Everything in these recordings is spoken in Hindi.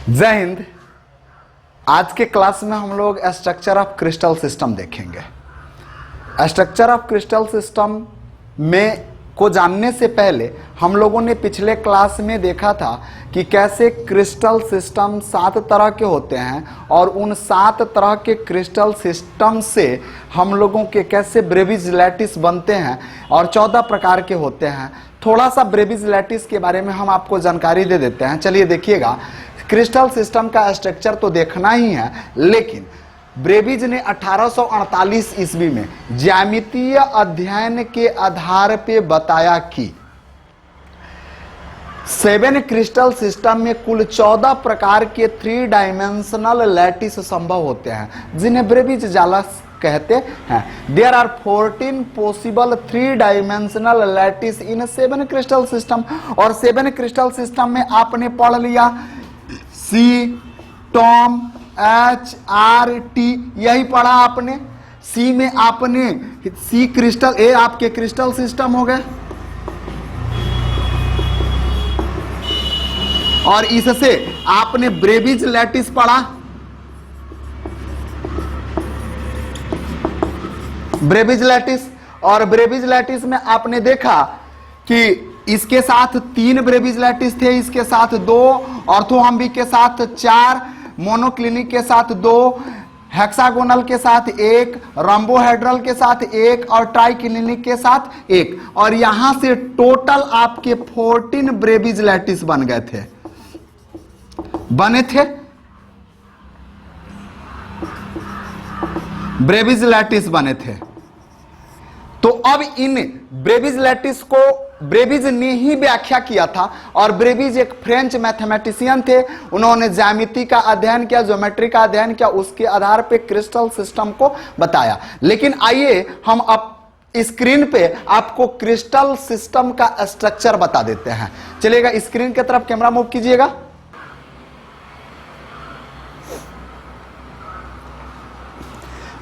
जय हिंद। आज के क्लास में हम लोग स्ट्रक्चर ऑफ क्रिस्टल सिस्टम देखेंगे। स्ट्रक्चर ऑफ क्रिस्टल सिस्टम में को जानने से पहले हम लोगों ने पिछले क्लास में देखा था कि कैसे क्रिस्टल सिस्टम 7 तरह के होते हैं और उन 7 तरह के क्रिस्टल सिस्टम से हम लोगों के कैसे ब्रेविज लैटिस बनते हैं और 14 प्रकार के होते हैं। थोड़ा सा ब्रेविज लैटिस के बारे में हम आपको जानकारी दे देते हैं। चलिए देखिएगा, क्रिस्टल सिस्टम का स्ट्रक्चर तो देखना ही है, लेकिन ब्रेविज ने 1848 ईस्वी में ज्यामितीय अध्ययन के आधार पे बताया कि 7 क्रिस्टल सिस्टम में कुल 14 प्रकार के 3 डायमेंशनल लैटिस संभव होते हैं, जिन्हें ब्रेविज जाला कहते हैं। There are 14 possible 3 dimensional lattice in 7 crystal system. और 7 क्रिस्टल सिस्टम में आपने पढ़ लिया C, TOM, H, R, T, यही पढ़ा आपने। सी में आपने सी क्रिस्टल, ए आपके क्रिस्टल सिस्टम हो गए और इससे आपने ब्रेविज लैटिस पढ़ा। ब्रेविज लैटिस, और ब्रेविज लैटिस में आपने देखा कि इसके साथ 3 ब्रेविज लैटिस थे, इसके साथ 2, ऑर्थोहम्बिक के साथ 4, मोनोक्लिनिक के साथ 2, हेक्सागोनल के साथ 1, रंबोहेड्रल के साथ 1 और ट्राइक्लिनिक के साथ 1। और यहां से टोटल आपके 14 ब्रेविज लैटिस बन गए थे, बने थे ब्रेविज लैटिस बने थे। तो अब इन ब्रेविज लैटिस को ब्रेविज ने ही व्याख्या किया था, और ब्रेविज एक फ्रेंच मैथमेटिशियन थे। उन्होंने ज्यामिति का अध्ययन किया, ज्योमेट्री का अध्ययन किया, उसके आधार पे क्रिस्टल सिस्टम को बताया। लेकिन आइए हम अब स्क्रीन पे आपको क्रिस्टल सिस्टम का स्ट्रक्चर बता देते हैं। चलिएगा, स्क्रीन की तरफ कैमरा मूव कीजिएगा।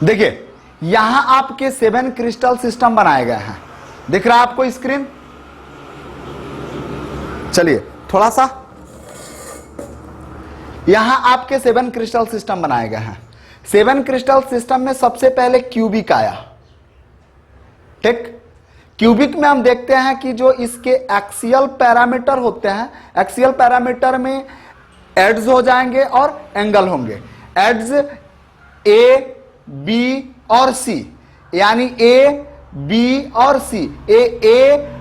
देखिए, यहां आपके 7 क्रिस्टल सिस्टम बनाए गए हैं। दिख रहा है आपको स्क्रीन? चलिए थोड़ा सा, यहां आपके 7 क्रिस्टल सिस्टम बनाए गए हैं। 7 क्रिस्टल सिस्टम में सबसे पहले क्यूबिक आया। ठीक, क्यूबिक में हम देखते हैं कि जो इसके एक्सियल पैरामीटर होते हैं, एक्सियल पैरामीटर में एड्स हो जाएंगे और एंगल होंगे। एड्स ए, बी और सी, यानी ए, बी और सी। ए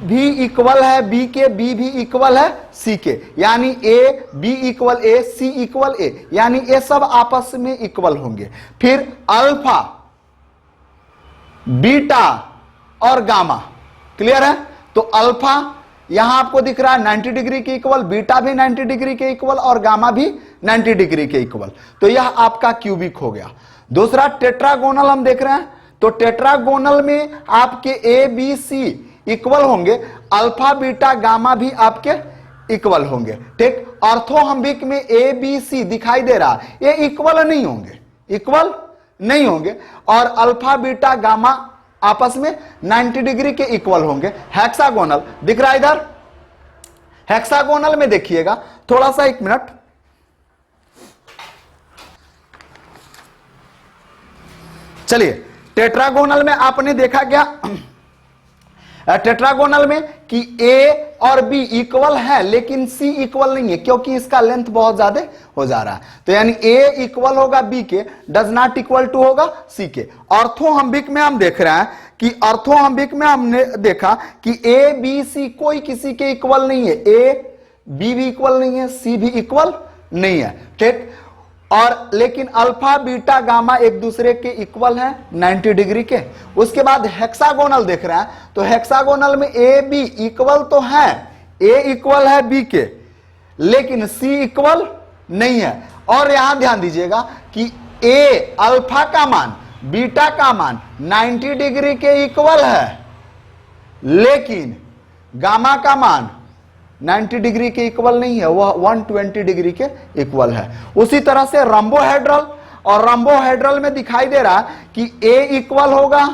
भी इक्वल है बी के, बी भी इक्वल है सी के, यानी A B equal A, C equal A, यानी ये सब आपस में इक्वल होंगे। फिर अल्फा, बीटा और गामा, क्लियर है? तो अल्फा यहां आपको दिख रहा है 90 डिग्री के इक्वल, बीटा भी 90 डिग्री के इक्वल और गामा भी 90 डिग्री के इक्वल। तो यह आपका क्यूबिक हो गया। दूसरा टेट्रागोनल हम देख रहे हैं, तो टेट्रागोनल में आपके ए, बी, सी इक्वल होंगे, अल्फा, बीटा, गामा भी आपके इक्वल होंगे। ठीक, ऑर्थोहम्बिक में ए, बी, सी दिखाई दे रहा है, ये इक्वल नहीं होंगे, इक्वल नहीं होंगे, और अल्फा, बीटा, गामा आपस में 90 डिग्री के इक्वल होंगे। हेक्सागोनल दिख रहा है इधर? हेक्सागोनल में देखिएगा थोड़ा सा, 1 मिनट। चलिए, टेट्रागोनल में आपने देखा क्या, टेट्रागोनल में कि ए और बी इक्वल है लेकिन सी इक्वल नहीं है, क्योंकि इसका लेंथ बहुत ज्यादा हो जा रहा है। तो यानी ए इक्वल होगा बी के, डज नॉट इक्वल टू होगा सी के। ऑर्थोहम्बिक में हम देख रहे हैं कि ऑर्थोहम्बिक में हमने देखा कि ए, बी, सी कोई किसी के इक्वल नहीं है। ए, बी भी इक्वल नहीं है, सी भी इक्वल नहीं है। ठीक, और लेकिन अल्फा, बीटा, गामा एक दूसरे के इक्वल हैं 90 डिग्री के। उसके बाद हेक्सागोनल देख रहे हैं, तो हेक्सागोनल में ए, बी इक्वल तो है, ए इक्वल है बी के, लेकिन सी इक्वल नहीं है। और यहां ध्यान दीजिएगा कि ए, अल्फा का मान, बीटा का मान 90 डिग्री के इक्वल है, लेकिन गामा का मान 90 डिग्री के इक्वल नहीं है, वह 120 डिग्री के इक्वल है। उसी तरह से रंबोहेड्रल, और रंबोहेड्रल में दिखाई दे रहा है कि ए इक्वल होगा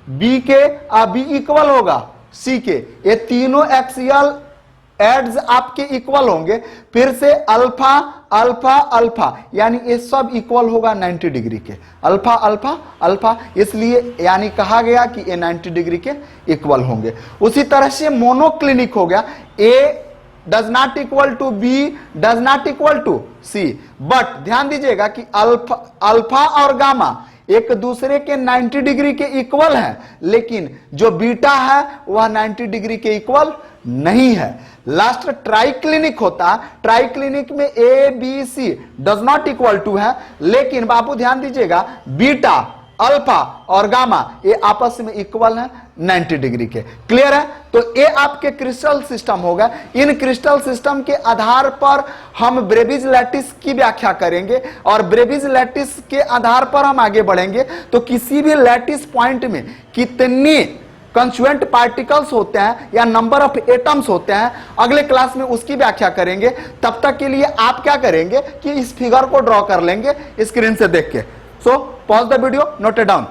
बी के, बी इक्वल होगा सी के। ये तीनों एक्सियल एड्स आपके इक्वल होंगे, फिर से अल्फा अल्फा अल्फा, यानी ये सब इक्वल होगा 90 डिग्री के, अल्फा अल्फा अल्फा, इसलिए यानी कहा गया कि ये 90 डिग्री के इक्वल होंगे। उसी तरह से मोनोक्लिनिक हो गया, A does not equal to B does not equal to C, but ध्यान दीजिएगा कि अल्फा और गामा एक दूसरे के 90 डिग्री के इक्वल है, लेकिन जो बीटा है वह 90 डिग्री के इक्वल नहीं है। लास्ट ट्राइक्लिनिक होता है, ट्राइक्लिनिक में A B C does not equal to है, लेकिन बाबू ध्यान दीजिएगा बीटा अल्फा और गामा ये आपस में इक्वल है 90 डिग्री के। क्लियर है? तो ये आपके क्रिस्टल सिस्टम होगा। इन क्रिस्टल सिस्टम के आधार पर हम ब्रेविज लैटिस की व्याख्या करेंगे और ब्रेविज लैटिस के आधार पर हम आगे बढ़ेंगे। तो किसी भी लैटिस पॉइंट में कितनी कंस्टिट्यूएंट पार्टिकल्स होते हैं या नंबर ऑफ एटम्स होते हैं, अगले क्लास में उसकी व्याख्या करेंगे। तब तक के लिए आप क्या करेंगे कि इस फिगर को ड्रॉ कर लेंगे स्क्रीन से देख के। So pause the video, note it down.